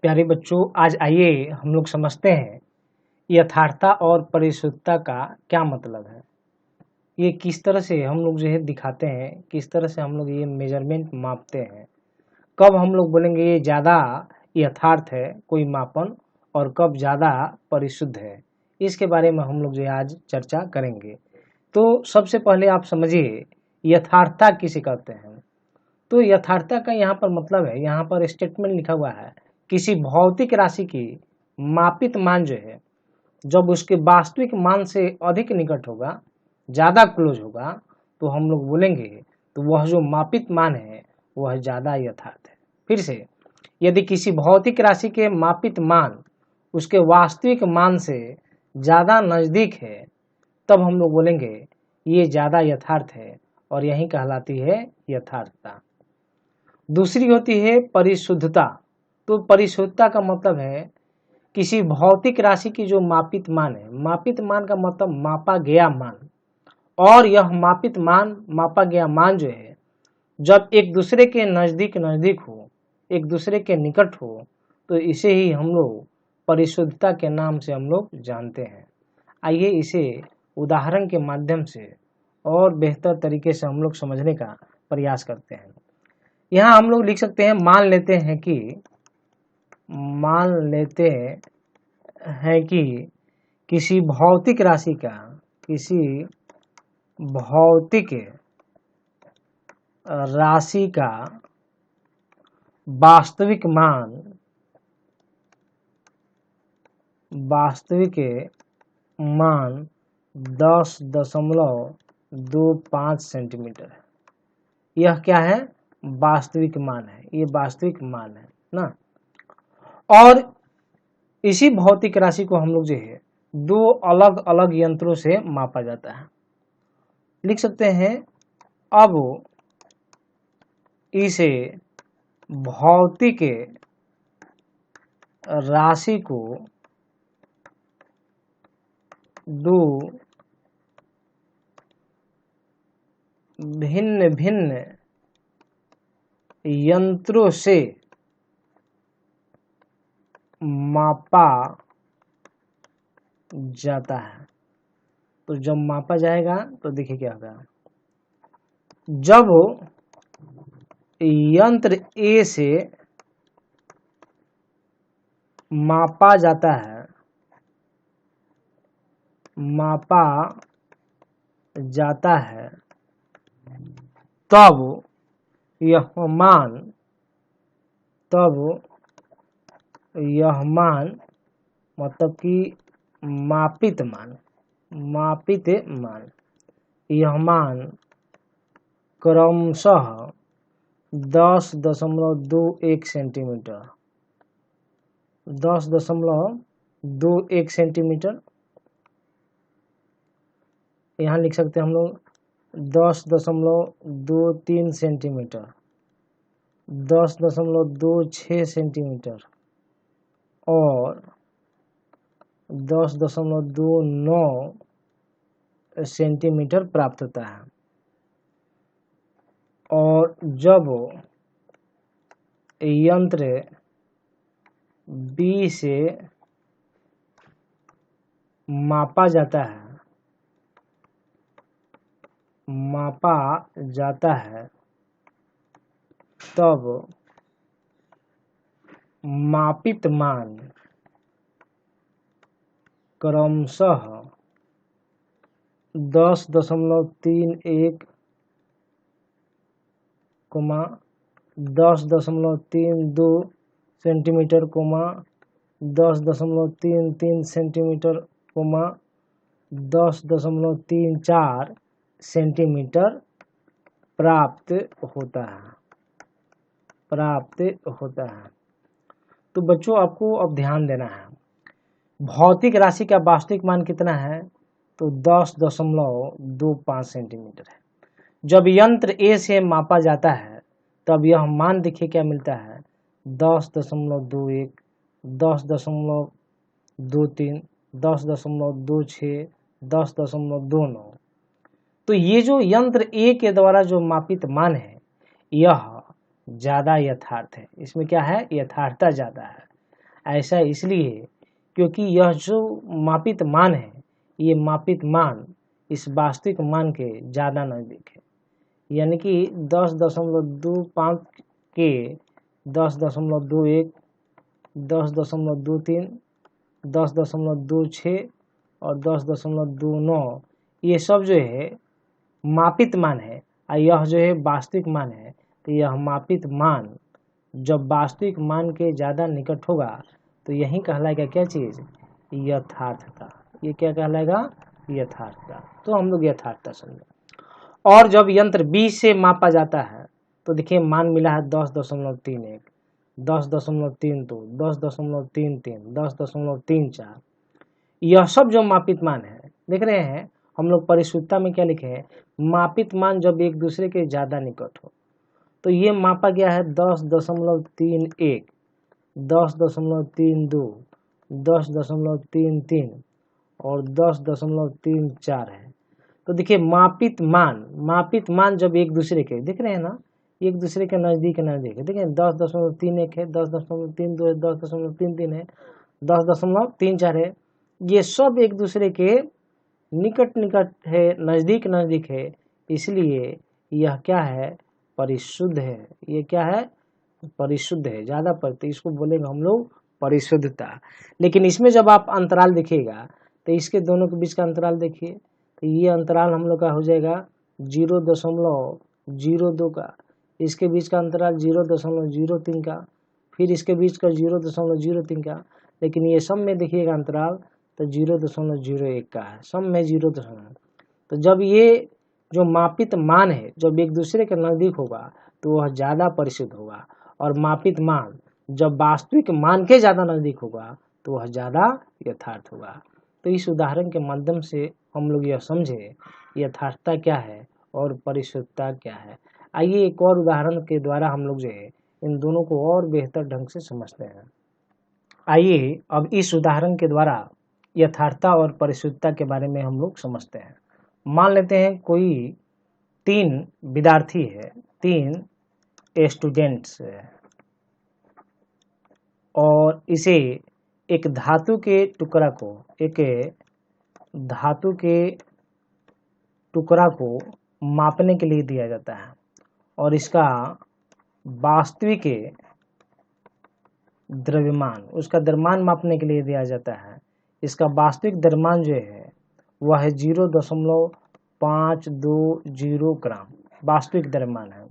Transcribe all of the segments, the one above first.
प्यारे बच्चों, आज आइए हम लोग समझते हैं यथार्थता और परिशुद्धता का क्या मतलब है। ये किस तरह से हम लोग जो है दिखाते हैं, किस तरह से हम लोग ये मेजरमेंट मापते हैं। कब हम लोग बोलेंगे ये ज़्यादा यथार्थ है कोई मापन और कब ज़्यादा परिशुद्ध है, इसके बारे में हम लोग जो है आज चर्चा करेंगे। तो सबसे पहले आप समझिए यथार्थता किसे कहते हैं। तो यथार्थता का यहाँ पर मतलब है, यहाँ पर स्टेटमेंट लिखा हुआ है किसी भौतिक राशि की मापित मान जो है जब उसके वास्तविक मान से अधिक निकट होगा, ज़्यादा क्लोज होगा, तो हम लोग बोलेंगे तो वह जो मापित मान है वह ज़्यादा यथार्थ है। फिर से, यदि किसी भौतिक राशि के मापित मान उसके वास्तविक मान से ज़्यादा नज़दीक है, तब हम लोग बोलेंगे ये ज़्यादा यथार्थ है और यही कहलाती है यथार्थता। दूसरी होती है परिशुद्धता। तो परिशुद्धता का मतलब है किसी भौतिक राशि की जो मापित मान है, मापित मान का मतलब मापा गया मान, और यह मापित मान, मापा गया मान जो है जब एक दूसरे के नज़दीक हो, एक दूसरे के निकट हो, तो इसे ही हम लोग परिशुद्धता के नाम से हम लोग जानते हैं। आइए इसे उदाहरण के माध्यम से और बेहतर तरीके से हम लोग समझने का प्रयास करते हैं। यहाँ हम लोग लिख सकते हैं, मान लेते हैं कि किसी भौतिक राशि का, किसी भौतिक राशि का वास्तविक मान 10.25 सेंटीमीटर है। यह क्या है? वास्तविक मान है, ये वास्तविक मान है ना। और इसी भौतिक राशि को हम लोग जो है दो अलग अलग यंत्रों से मापा जाता है। लिख सकते हैं, अब इसे भौतिक राशि को दो भिन्न भिन्न यंत्रों से मापा जाता है। तो जब मापा जाएगा तो देखिए क्या होगा। जब यंत्र ए से मापा जाता है, तब यह मान मतलब कि मापित मान, यह मान क्रमशः 10.21 सेंटीमीटर, 10.21 सेंटीमीटर, यहाँ लिख सकते हैं हम लोग 10.23 सेंटीमीटर, 10.26 सेंटीमीटर और 10.29 सेंटीमीटर प्राप्त होता है। और जब यंत्र बी से मापा जाता है, तब मापित मान क्रमशः 10.31, 10.32 सेंटीमीटर, 10.33 सेंटीमीटर, 10.34 सेंटीमीटर प्राप्त होता है। तो बच्चों आपको अब ध्यान देना है, भौतिक राशि का वास्तविक मान कितना है? तो 10.25 सेंटीमीटर है। जब यंत्र ए से मापा जाता है तब यह मान देखिए क्या मिलता है, 10.21, 10.23, 10.26, 10.29। तो ये जो यंत्र ए के द्वारा जो मापित मान है यह ज़्यादा यथार्थ है। इसमें क्या है? यथार्थता ज़्यादा है। ऐसा इसलिए क्योंकि यह जो मापित मान है, ये मापित मान इस वास्तविक मान के ज़्यादा नज़दीक है। यानी कि 10.25 के 10.21, 10.23, 10.26 और 10.29 ये सब जो है मापित मान है और यह जो है वास्तविक मान है। तो यह मापित मान जब वास्तविक मान के ज़्यादा निकट होगा तो यही कहलाएगा क्या चीज़, यथार्थता। ये क्या कहलाएगा, यथार्थता। तो हम लोग यथार्थता समझे। और जब यंत्र बी से मापा जाता है तो देखिए मान मिला है 10.31, 10.32, 10.33, 10.34। यह सब जो मापित मान है, देख रहे हैं हम लोग परिशुद्धता में क्या लिखे हैं, मापित मान जब एक दूसरे के ज़्यादा निकट हो। तो ये मापा गया है 10.31, 10.32, 10.33 और 10.34 है। तो देखिए मापित मान जब एक दूसरे के, देख रहे हैं ना, एक दूसरे के नज़दीक है। देखिए 10.31 है, 10.32 है, 10.33 है, 10.34 है। ये सब एक दूसरे के निकट है, नज़दीक है, इसलिए यह क्या है, परिशुद्ध है। ये क्या है, परिशुद्ध है। ज़्यादा पढ़ते इसको बोलेंगे हम लोग परिशुद्धता। लेकिन इसमें जब आप अंतराल देखिएगा तो इसके दोनों के बीच का अंतराल देखिए, तो ये अंतराल हम लोग का हो जाएगा 0.02 का, इसके बीच का अंतराल 0.03 का, फिर इसके बीच का 0.03 का। लेकिन ये सब में देखिएगा अंतराल तो 0.01 का है, सब में 0. तो जब ये जो मापित मान है जब एक दूसरे के नज़दीक होगा तो वह ज़्यादा परिशुद्ध होगा, और मापित मान जब वास्तविक मान के ज़्यादा नज़दीक होगा तो वह ज़्यादा यथार्थ होगा। तो इस उदाहरण के माध्यम से हम लोग यह समझे यथार्थता क्या है और परिशुद्धता क्या है। आइए एक और उदाहरण के द्वारा हम लोग जो है इन दोनों को और बेहतर ढंग से समझते हैं। आइए अब इस उदाहरण के द्वारा यथार्थता और परिशुद्धता के बारे में हम लोग समझते हैं। मान लेते हैं कोई 3 विद्यार्थी है, 3 स्टूडेंट्स है, और इसे एक धातु के टुकड़ा को मापने के लिए दिया जाता है, और इसका वास्तविक द्रव्यमान, उसका द्रव्यमान मापने के लिए दिया जाता है। इसका वास्तविक द्रव्यमान जो है वह है 0.520 ग्राम वास्तविक द्रव्यमान है।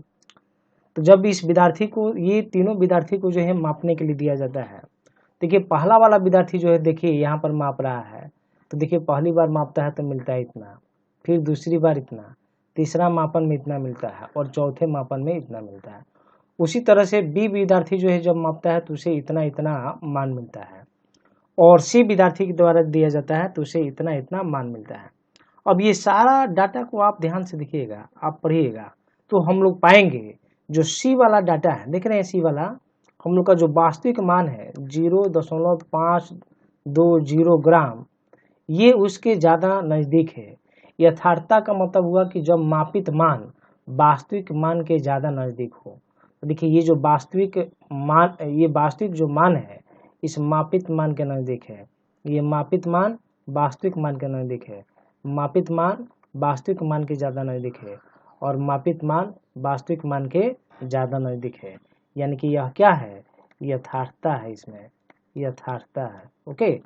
तो जब इस विद्यार्थी को, ये तीनों विद्यार्थी को जो है मापने के लिए दिया जाता है, देखिए पहला वाला विद्यार्थी जो है देखिए यहाँ पर माप रहा है, तो देखिए पहली बार मापता है तो मिलता है इतना, फिर दूसरी बार इतना, तीसरा मापन में इतना मिलता है और चौथे मापन में इतना मिलता है। उसी तरह से बी विद्यार्थी जो है जब मापता है तो उसे इतना इतना मान मिलता है, और सी विद्यार्थी के द्वारा दिया जाता है तो उसे इतना इतना मान मिलता है। अब ये सारा डाटा को आप ध्यान से देखिएगा, आप पढ़िएगा, तो हम लोग पाएंगे जो सी वाला डाटा है, देख रहे हैं सी वाला, हम लोग का जो वास्तविक मान है 0.520 ग्राम, ये उसके ज़्यादा नज़दीक है। यथार्थता का मतलब हुआ कि जब मापित मान वास्तविक मान के ज़्यादा नज़दीक हो। तो देखिए ये जो वास्तविक मान, ये वास्तविक जो मान है इस मापित मान के नज़दीक है, ये मापित मान वास्तविक मान के नज़दीक है, मापित मान वास्तविक मान के ज़्यादा नज़दीक है, और मापित मान वास्तविक मान के ज़्यादा नज़दीक है। यानी कि यह क्या है, यथार्थता है, इसमें यथार्थता है। ओके।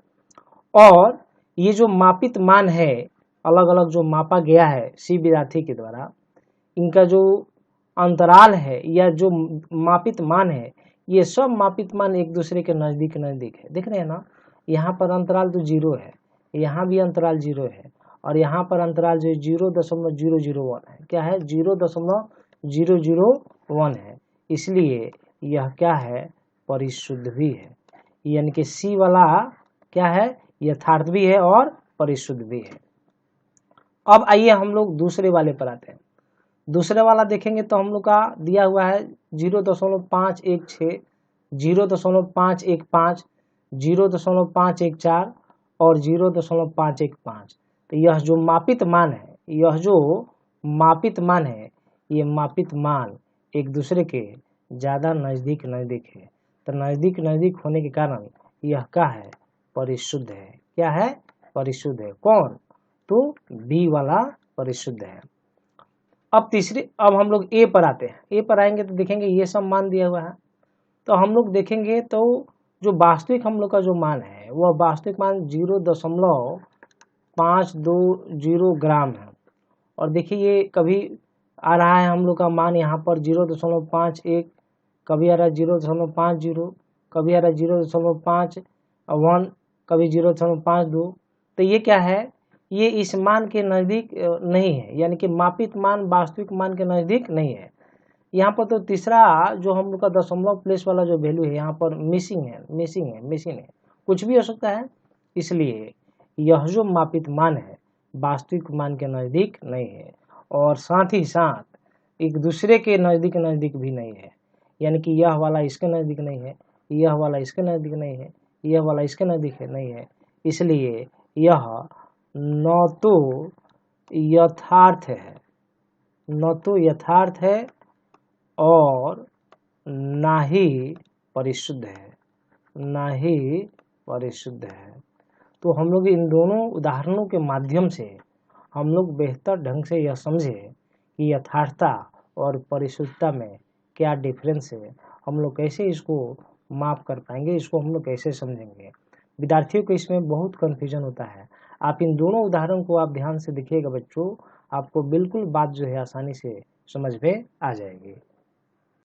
और ये जो मापित मान है, अलग अलग जो मापा गया है सी विद्यार्थी के द्वारा, इनका जो अंतराल है या जो मापित मान है, ये सब मापित मान एक दूसरे के नज़दीक है। देख रहे हैं ना, यहाँ पर अंतराल तो 0 है, यहाँ भी अंतराल 0 है, और यहाँ पर अंतराल जो 0.001 है, क्या है, 0.001 है। इसलिए यह क्या है, परिशुद्ध भी है। यानी कि सी वाला क्या है, यथार्थ भी है और परिशुद्ध भी है। अब आइए हम लोग दूसरे वाले पर आते हैं। दूसरे वाला देखेंगे तो हम लोग का दिया हुआ है 0.516, 0.515, 0.514 और 0.515। तो यह जो मापित मान है, ये मापित मान एक दूसरे के ज़्यादा नज़दीक है। तो नज़दीक होने के कारण यह क्या है, परिशुद्ध है। क्या है, परिशुद्ध है। कौन, तो बी वाला परिशुद्ध है। अब हम लोग ए पर आते हैं। ए पर आएंगे तो देखेंगे ये सब मान दिया हुआ है, तो हम लोग देखेंगे तो जो वास्तविक हम लोग का जो मान है वह वास्तविक मान 0.520 ग्राम है। और देखिए ये कभी आ रहा है हम लोग का मान यहाँ पर 0.51, कभी आ रहा है 0.50, कभी आ रहा है 0.51, कभी 0.52। तो ये क्या है, ये इस मान के नज़दीक नहीं है, यानी कि मापित मान वास्तविक मान के नज़दीक नहीं है। यहाँ पर तो तीसरा जो हम लोग का दशमलव प्लेस वाला जो वैल्यू है यहाँ पर मिसिंग है, कुछ भी हो सकता है। इसलिए यह जो मापित मान है वास्तविक मान के नज़दीक नहीं है, और साथ ही साथ एक दूसरे के नज़दीक भी नहीं है। यानी कि यह वाला इसके नज़दीक नहीं है, यह वाला इसके नज़दीक नहीं है, यह वाला इसके नज़दीक नहीं है। इसलिए यह न तो यथार्थ है और ना ही परिशुद्ध है। तो हम लोग इन दोनों उदाहरणों के माध्यम से हम लोग बेहतर ढंग से यह समझे कि यथार्थता और परिशुद्धता में क्या डिफरेंस है, हम लोग कैसे इसको माप कर पाएंगे, इसको हम लोग कैसे समझेंगे। विद्यार्थियों को इसमें बहुत कन्फ्यूजन होता है। आप इन दोनों उदाहरणों को आप ध्यान से देखिएगा बच्चों, आपको बिल्कुल बात जो है आसानी से समझ में आ जाएगी।